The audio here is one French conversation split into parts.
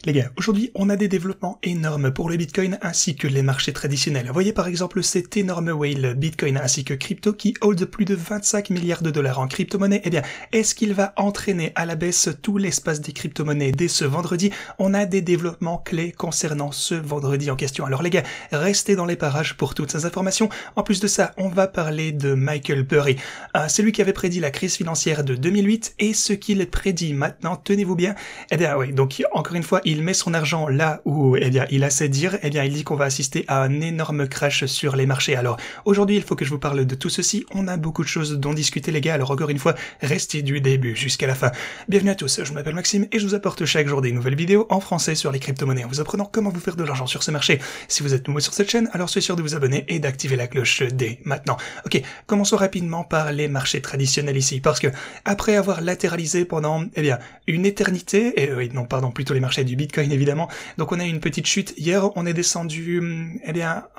Les gars, aujourd'hui on a des développements énormes pour le Bitcoin ainsi que les marchés traditionnels. Voyez par exemple cet énorme whale Bitcoin ainsi que crypto qui hold plus de 25 milliards de dollars en crypto-monnaie. Eh bien, est-ce qu'il va entraîner à la baisse tout l'espace des crypto-monnaies dès ce vendredi? On a des développements clés concernant ce vendredi en question. Alors les gars, restez dans les parages pour toutes ces informations. En plus de ça, on va parler de Michael Burry. C'est lui qui avait prédit la crise financière de 2008 et ce qu'il prédit maintenant, tenez-vous bien. Eh bien oui, donc encore une fois, il met son argent là où il a ses dires, il dit qu'on va assister à un énorme crash sur les marchés. Alors aujourd'hui, il faut que je vous parle de tout ceci. On a beaucoup de choses dont discuter les gars, alors encore une fois, restez du début jusqu'à la fin. Bienvenue à tous, je m'appelle Maxime et je vous apporte chaque jour des nouvelles vidéos en français sur les crypto-monnaies en vous apprenant comment vous faire de l'argent sur ce marché. Si vous êtes nouveau sur cette chaîne, alors soyez sûr de vous abonner et d'activer la cloche dès maintenant. Ok, commençons rapidement par les marchés traditionnels ici, parce que après avoir latéralisé pendant une éternité, plutôt les marchés du Bitcoin évidemment, donc on a eu une petite chute. Hier on est descendu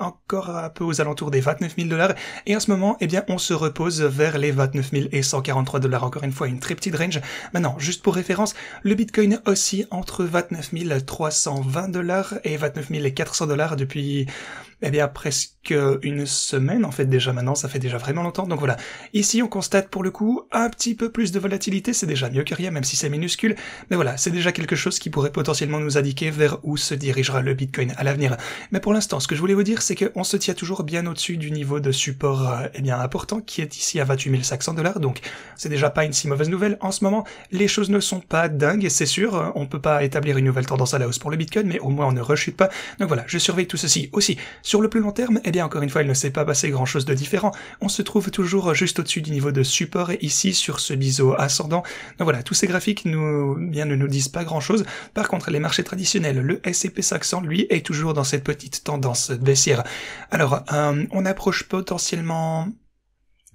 encore un peu aux alentours des 29 000 dollars et en ce moment on se repose vers les 29 143 dollars, encore une fois une très petite range. Maintenant juste pour référence, le Bitcoin oscille entre 29 320 dollars et 29 400 dollars depuis presque une semaine en fait déjà maintenant, ça fait déjà vraiment longtemps. Donc voilà, ici on constate pour le coup un petit peu plus de volatilité, c'est déjà mieux que rien même si c'est minuscule, mais voilà, c'est déjà quelque chose qui pourrait potentiellement nous indiquer vers où se dirigera le Bitcoin à l'avenir. Mais pour l'instant, ce que je voulais vous dire, c'est qu'on se tient toujours bien au-dessus du niveau de support important qui est ici à 28 500 dollars, donc c'est déjà pas une si mauvaise nouvelle. En ce moment, les choses ne sont pas dingues, c'est sûr, on peut pas établir une nouvelle tendance à la hausse pour le Bitcoin, mais au moins on ne rechute pas. Donc voilà, je surveille tout ceci aussi. Sur le plus long terme, encore une fois, il ne s'est pas passé grand-chose de différent. On se trouve toujours juste au-dessus du niveau de support et ici sur ce biseau ascendant. Donc voilà, tous ces graphiques ne nous disent pas grand-chose. Par contre, les marchés traditionnels, le S&P 500, lui, est toujours dans cette petite tendance baissière. Alors, on approche potentiellement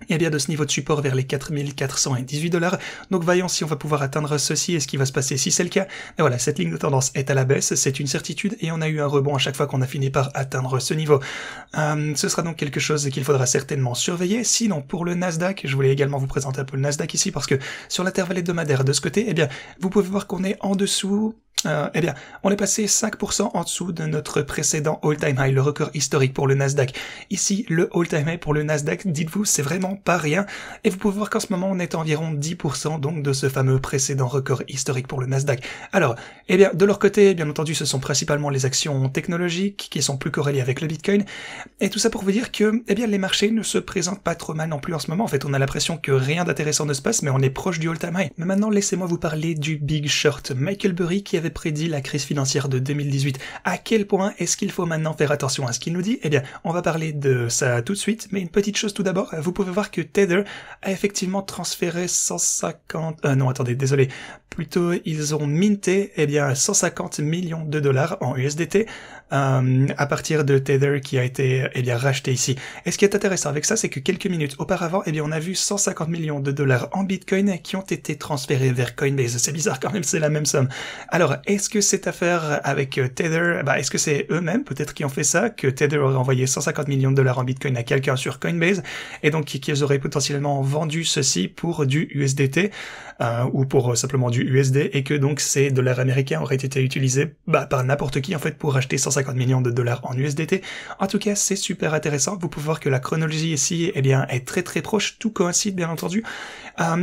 de ce niveau de support vers les 4418 dollars. Donc voyons si on va pouvoir atteindre ceci et ce qui va se passer si c'est le cas. Et voilà, cette ligne de tendance est à la baisse, c'est une certitude et on a eu un rebond à chaque fois qu'on a fini par atteindre ce niveau. Ce sera donc quelque chose qu'il faudra certainement surveiller. Sinon, pour le Nasdaq, je voulais également vous présenter un peu le Nasdaq ici parce que sur l'intervalle hebdomadaire de ce côté, vous pouvez voir qu'on est en dessous. On est passé 5% en dessous de notre précédent all-time high, le record historique pour le Nasdaq. Ici, le all-time high pour le Nasdaq, dites-vous, c'est vraiment pas rien. Et vous pouvez voir qu'en ce moment, on est à environ 10% donc de ce fameux précédent record historique pour le Nasdaq. Alors, de leur côté, bien entendu, ce sont principalement les actions technologiques qui sont plus corrélées avec le Bitcoin. Et tout ça pour vous dire que, les marchés ne se présentent pas trop mal non plus en ce moment. En fait, on a l'impression que rien d'intéressant ne se passe, mais on est proche du all-time high. Mais maintenant, laissez-moi vous parler du Big Short. Michael Burry qui avait prédit la crise financière de 2018. À quel point est-ce qu'il faut maintenant faire attention à ce qu'il nous dit? On va parler de ça tout de suite, mais une petite chose tout d'abord, vous pouvez voir que Tether a effectivement transféré 150... Plutôt, ils ont minté 150 millions de dollars en USDT à partir de Tether qui a été racheté ici. Et ce qui est intéressant avec ça, c'est que quelques minutes auparavant, on a vu 150 millions de dollars en Bitcoin qui ont été transférés vers Coinbase. C'est bizarre quand même, c'est la même somme. Alors, est-ce que cette affaire avec Tether, est-ce que c'est eux-mêmes peut-être qui ont fait ça, que Tether aurait envoyé 150 millions de dollars en Bitcoin à quelqu'un sur Coinbase et donc qu'ils auraient potentiellement vendu ceci pour du USDT ou pour simplement du USD et que donc ces dollars américains auraient été utilisés par n'importe qui en fait pour acheter 150 millions de dollars en USDT. En tout cas, c'est super intéressant. Vous pouvez voir que la chronologie ici est très très proche, tout coïncide bien entendu.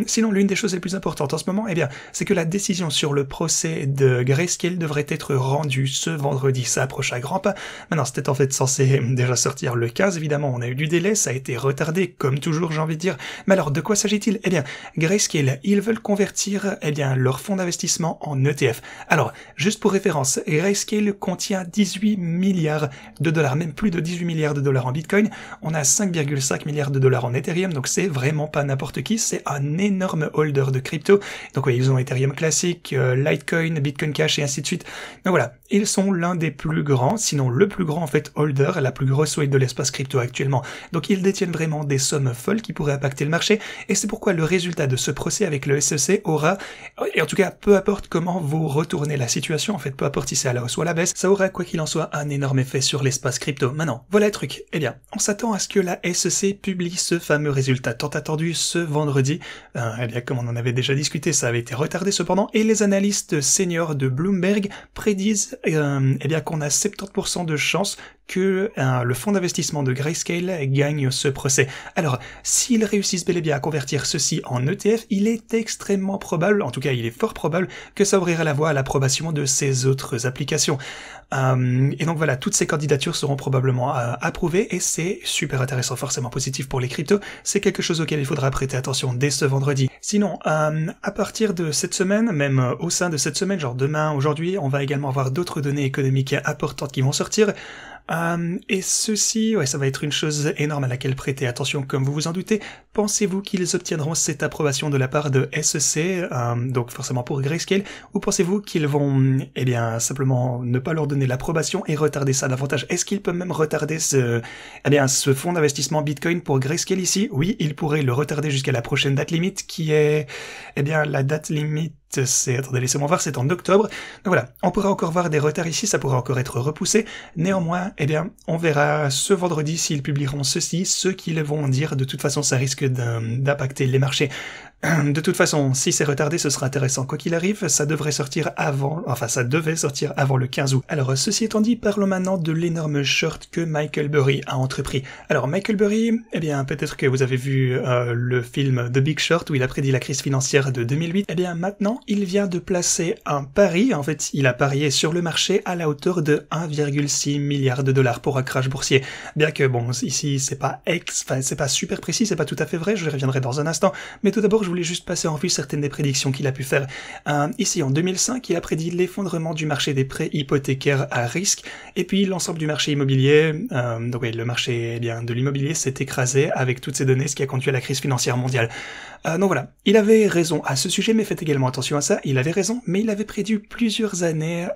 Sinon, l'une des choses les plus importantes en ce moment, c'est que la décision sur le procès de Grayscale devrait être rendue ce vendredi. Ça approche à grands pas. Maintenant, c'était en fait censé déjà sortir le 15, évidemment, on a eu du délai, ça a été retardé, comme toujours, j'ai envie de dire. Mais alors, de quoi s'agit-il? Grayscale, ils veulent convertir, leur fonds d'investissement en ETF. Alors, juste pour référence, Grayscale contient 18 milliards de dollars, même plus de 18 milliards de dollars en Bitcoin. On a 5,5 milliards de dollars en Ethereum, donc c'est vraiment pas n'importe qui, c'est un énorme holder de crypto. Donc oui, ils ont Ethereum classique, Litecoin, Bitcoin Cash et ainsi de suite. Donc voilà, ils sont l'un des plus grands, sinon le plus grand en fait holder, la plus grosse whale de l'espace crypto actuellement. Donc ils détiennent vraiment des sommes folles qui pourraient impacter le marché et c'est pourquoi le résultat de ce procès avec le SEC aura, et en tout cas peu importe comment vous retournez la situation, en fait peu importe si c'est à la hausse ou à la baisse, ça aura quoi qu'il en soit un énorme effet sur l'espace crypto. Maintenant, voilà le truc. On s'attend à ce que la SEC publie ce fameux résultat tant attendu ce vendredi. Comme on en avait déjà discuté, ça avait été retardé cependant, et les analystes seniors de de Bloomberg prédisent eh bien qu'on a 70% de chances que le fonds d'investissement de Grayscale gagne ce procès. Alors, s'ils réussissent bel et bien à convertir ceci en ETF, il est extrêmement probable, en tout cas il est fort probable, que ça ouvrira la voie à l'approbation de ces autres applications. Et donc voilà, toutes ces candidatures seront probablement approuvées et c'est super intéressant, forcément positif pour les cryptos. C'est quelque chose auquel il faudra prêter attention dès ce vendredi. Sinon, à partir de cette semaine, même au sein de cette semaine, genre demain, aujourd'hui, on va également avoir d'autres données économiques importantes qui vont sortir. Et ceci, ouais, ça va être une chose énorme à laquelle prêter attention, comme vous vous en doutez. Pensez-vous qu'ils obtiendront cette approbation de la part de SEC, donc forcément pour Grayscale, ou pensez-vous qu'ils vont, eh bien, simplement ne pas leur donner l'approbation et retarder ça davantage? Est-ce qu'ils peuvent même retarder ce fonds d'investissement Bitcoin pour Grayscale ici? Oui, ils pourraient le retarder jusqu'à la prochaine date limite, qui est, eh bien, la date limite, attendez, laissez-moi voir, c'est en octobre. Donc voilà, on pourra encore voir des retards ici, ça pourra encore être repoussé. Néanmoins, eh bien, on verra ce vendredi s'ils publieront ceci, ce qu'ils vont dire. De toute façon, ça risque d'impacter les marchés. De toute façon, si c'est retardé, ce sera intéressant. Quoi qu'il arrive, ça devrait sortir avant, ça devait sortir avant le 15 août. Alors, ceci étant dit, parlons maintenant de l'énorme short que Michael Burry a entrepris. Alors, Michael Burry, eh bien, peut-être que vous avez vu le film The Big Short où il a prédit la crise financière de 2008. Eh bien, maintenant, il vient de placer un pari. En fait, il a parié sur le marché à la hauteur de 1,6 milliard de dollars pour un crash boursier. Bien que, bon, ici, c'est pas super précis, c'est pas tout à fait vrai, je y reviendrai dans un instant. Mais tout d'abord, je voulais juste passer en revue certaines des prédictions qu'il a pu faire. Ici, en 2005, il a prédit l'effondrement du marché des prêts hypothécaires à risque, et puis l'ensemble du marché immobilier, donc oui, le marché eh bien, de l'immobilier s'est écrasé avec toutes ces données, ce qui a conduit à la crise financière mondiale. Donc voilà, il avait raison à ce sujet, mais faites également attention à ça, il avait raison, mais il avait prédit plusieurs années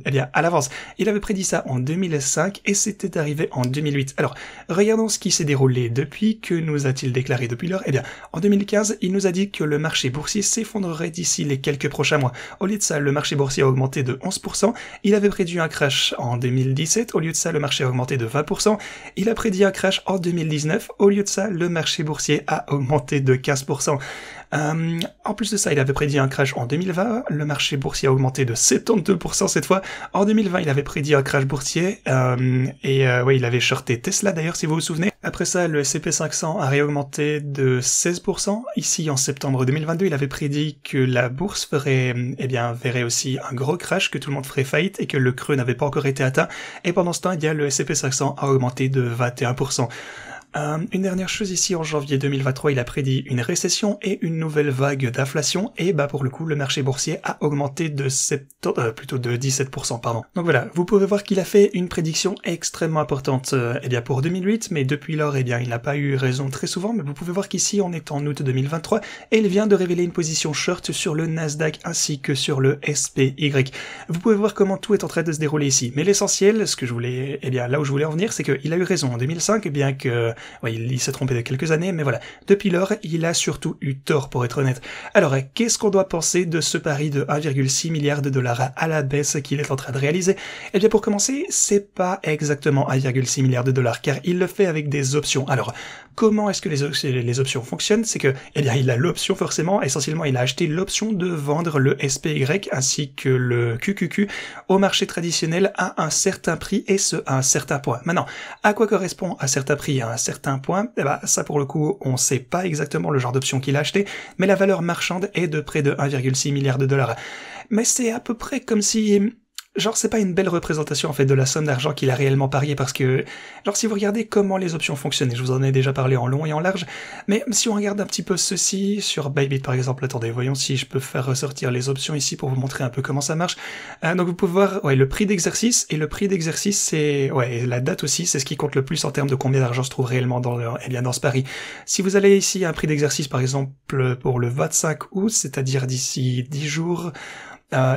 eh bien, à l'avance. Il avait prédit ça en 2005, et c'était arrivé en 2008. Alors, regardons ce qui s'est déroulé depuis. Que nous a-t-il déclaré depuis lors? Eh bien, en 2015, il nous a dit que le marché boursier s'effondrerait d'ici les quelques prochains mois. Au lieu de ça, le marché boursier a augmenté de 11%. Il avait prédit un crash en 2017. Au lieu de ça, le marché a augmenté de 20%. Il a prédit un crash en 2019. Au lieu de ça, le marché boursier a augmenté de 15%. En plus de ça, il avait prédit un crash en 2020. Le marché boursier a augmenté de 72% cette fois. En 2020, il avait prédit un crash boursier. Ouais, il avait shorté Tesla d'ailleurs, si vous vous souvenez. Après ça, le S&P 500 a réaugmenté de 16%. Ici, en septembre 2022, il avait prédit que la bourse verrait aussi un gros crash, que tout le monde ferait faillite et que le creux n'avait pas encore été atteint. Et pendant ce temps, le S&P 500 a augmenté de 21%. Une dernière chose ici, en janvier 2023, il a prédit une récession et une nouvelle vague d'inflation, et pour le coup, le marché boursier a augmenté de 17%, pardon. Donc voilà, vous pouvez voir qu'il a fait une prédiction extrêmement importante, pour 2008, mais depuis lors, il n'a pas eu raison très souvent, mais vous pouvez voir qu'ici, on est en août 2023, et il vient de révéler une position short sur le Nasdaq ainsi que sur le SPY. Vous pouvez voir comment tout est en train de se dérouler ici, mais l'essentiel, ce que je voulais, là où je voulais en venir, c'est qu'il a eu raison en 2005, bien que ouais, il s'est trompé de quelques années, mais voilà. Depuis lors, il a surtout eu tort, pour être honnête. Alors, qu'est-ce qu'on doit penser de ce pari de 1,6 milliard de dollars à la baisse qu'il est en train de réaliser? Eh bien, pour commencer, c'est pas exactement 1,6 milliard de dollars, car il le fait avec des options. Alors, comment est-ce que les options fonctionnent? C'est que, il a l'option forcément, essentiellement, il a acheté l'option de vendre le SPY ainsi que le QQQ au marché traditionnel à un certain prix, et ce, à un certain point. Maintenant, à quoi correspond un certain prix à un certain point? Ça pour le coup, on sait pas exactement le genre d'option qu'il a acheté, mais la valeur marchande est de près de 1,6 milliard de dollars. Mais c'est à peu près comme si... Genre, c'est pas une belle représentation, en fait, de la somme d'argent qu'il a réellement parié, parce que, genre, si vous regardez comment les options fonctionnent, et je vous en ai déjà parlé en long et en large, mais si on regarde un petit peu ceci, sur Bybit, par exemple, attendez, voyons si je peux faire ressortir les options ici pour vous montrer un peu comment ça marche. Donc, vous pouvez voir, ouais, le prix d'exercice, et le prix d'exercice, c'est, ouais, et la date aussi, c'est ce qui compte le plus en termes de combien d'argent se trouve réellement dans ce pari. Si vous allez ici à un prix d'exercice, par exemple, pour le 25 août, c'est-à-dire d'ici 10 jours,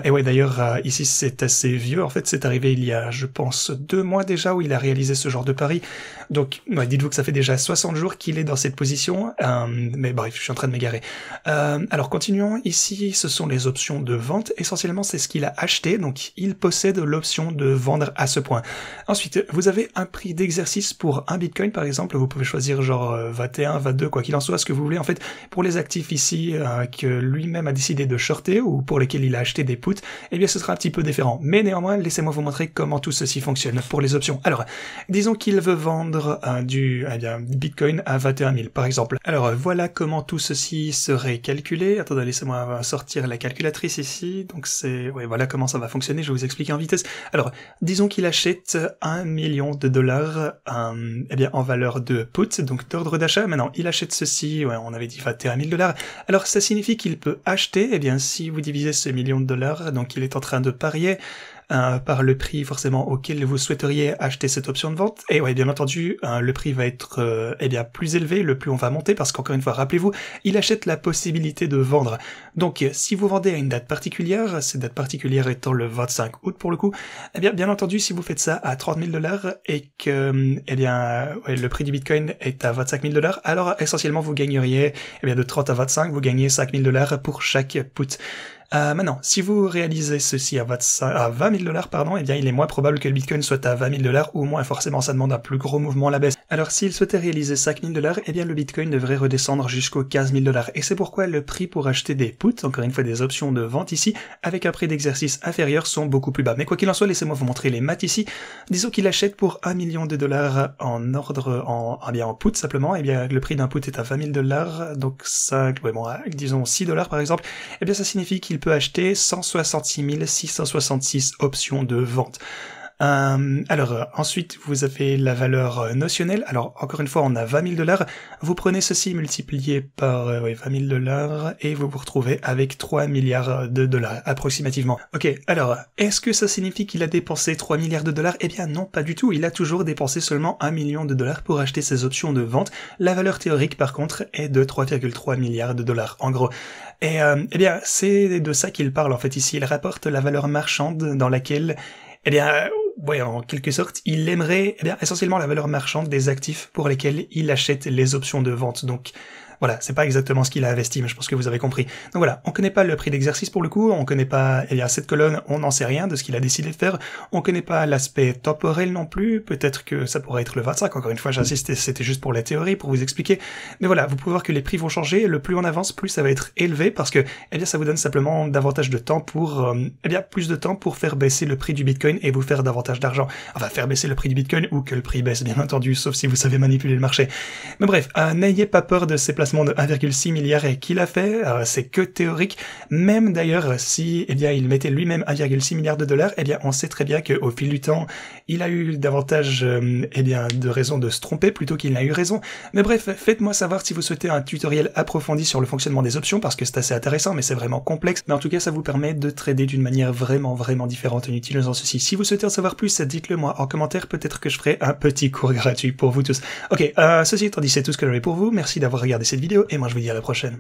et ouais, d'ailleurs, ici, c'est assez vieux. En fait, c'est arrivé il y a, je pense, 2 mois déjà où il a réalisé ce genre de pari. Donc, ouais, dites-vous que ça fait déjà 60 jours qu'il est dans cette position. Mais bref, je suis en train de m'égarer. Alors, continuons. Ici, ce sont les options de vente. Essentiellement, c'est ce qu'il a acheté. Donc, il possède l'option de vendre à ce point. Ensuite, vous avez un prix d'exercice pour un Bitcoin, par exemple. Vous pouvez choisir genre 21, 22, quoi qu'il en soit, ce que vous voulez. En fait, pour les actifs ici, que lui-même a décidé de shorter ou pour lesquels il a acheté des puts, eh bien ce sera un petit peu différent. Mais néanmoins, laissez-moi vous montrer comment tout ceci fonctionne pour les options. Alors, disons qu'il veut vendre du Bitcoin à 21 000 par exemple. Alors voilà comment tout ceci serait calculé. Attendez, laissez-moi sortir la calculatrice ici. Donc voilà comment ça va fonctionner, je vais vous expliquer en vitesse. Alors, disons qu'il achète 1 million de dollars en valeur de put, donc d'ordre d'achat. Maintenant, il achète ceci, on avait dit 21 000 dollars. Alors ça signifie qu'il peut acheter, si vous divisez ce million de dollars, donc il est en train de parier par le prix forcément auquel vous souhaiteriez acheter cette option de vente. Et bien entendu, le prix va être plus élevé, le plus on va monter, parce qu'encore une fois, rappelez-vous, il achète la possibilité de vendre. Donc si vous vendez à une date particulière, cette date particulière étant le 25 août pour le coup, bien entendu, si vous faites ça à 30 000 dollars et que le prix du Bitcoin est à 25 000 dollars, alors essentiellement vous gagneriez de 30 à 25, vous gagnez 5 000 dollars pour chaque put. Maintenant, si vous réalisez ceci à 20 000 dollars, il est moins probable que le Bitcoin soit à 20 000 dollars, ou au moins forcément ça demande un plus gros mouvement à la baisse. Alors s'il souhaitait réaliser 5 000 dollars, le Bitcoin devrait redescendre jusqu'aux 15 000 dollars. Et c'est pourquoi le prix pour acheter des puts, encore une fois des options de vente ici, avec un prix d'exercice inférieur sont beaucoup plus bas. Mais quoi qu'il en soit, laissez-moi vous montrer les maths ici. Disons qu'il achète pour 1 million de dollars en put simplement, le prix d'un put est à 20 000 dollars, donc ça, disons 6 dollars par exemple, ça signifie qu'il peut acheter 166 666 options de vente. Ensuite, vous avez la valeur notionnelle. Alors, encore une fois, on a 20 000 dollars. Vous prenez ceci multiplié par 20 000 dollars et vous vous retrouvez avec 3 milliards de dollars, approximativement. Ok, alors, est-ce que ça signifie qu'il a dépensé 3 milliards de dollars? Non, pas du tout. Il a toujours dépensé seulement 1 million de dollars pour acheter ses options de vente. La valeur théorique, par contre, est de 3,3 milliards de dollars, en gros. Et, c'est de ça qu'il parle, en fait, ici. Il rapporte la valeur marchande dans laquelle, en quelque sorte, il aimerait essentiellement la valeur marchande des actifs pour lesquels il achète les options de vente. Donc voilà, c'est pas exactement ce qu'il a investi, mais je pense que vous avez compris. Donc voilà, on connaît pas le prix d'exercice pour le coup, on connaît pas, cette colonne, on n'en sait rien de ce qu'il a décidé de faire, on connaît pas l'aspect temporel non plus, peut-être que ça pourrait être le 25, encore une fois j'insiste, c'était juste pour la théorie, pour vous expliquer. Mais voilà, vous pouvez voir que les prix vont changer, le plus on avance, plus ça va être élevé, parce que, ça vous donne simplement davantage de temps pour, plus de temps pour faire baisser le prix du Bitcoin et vous faire davantage d'argent. Enfin, faire baisser le prix du Bitcoin ou que le prix baisse, bien entendu, sauf si vous savez manipuler le marché. Mais bref, n'ayez pas peur de ces placements de 1,6 milliard qu'il a fait, c'est que théorique. Même d'ailleurs, si il mettait lui-même 1,6 milliard de dollars, on sait très bien qu'au fil du temps, il a eu davantage de raisons de se tromper plutôt qu'il n'a eu raison. Mais bref, faites-moi savoir si vous souhaitez un tutoriel approfondi sur le fonctionnement des options, parce que c'est assez intéressant, mais c'est vraiment complexe. Mais en tout cas, ça vous permet de trader d'une manière vraiment différente en utilisant ceci. Si vous souhaitez en savoir plus, dites-le moi en commentaire, peut-être que je ferai un petit cours gratuit pour vous tous. Ok, ceci étant dit, c'est tout ce que j'avais pour vous. Merci d'avoir regardé cette vidéo et moi je vous dis à la prochaine.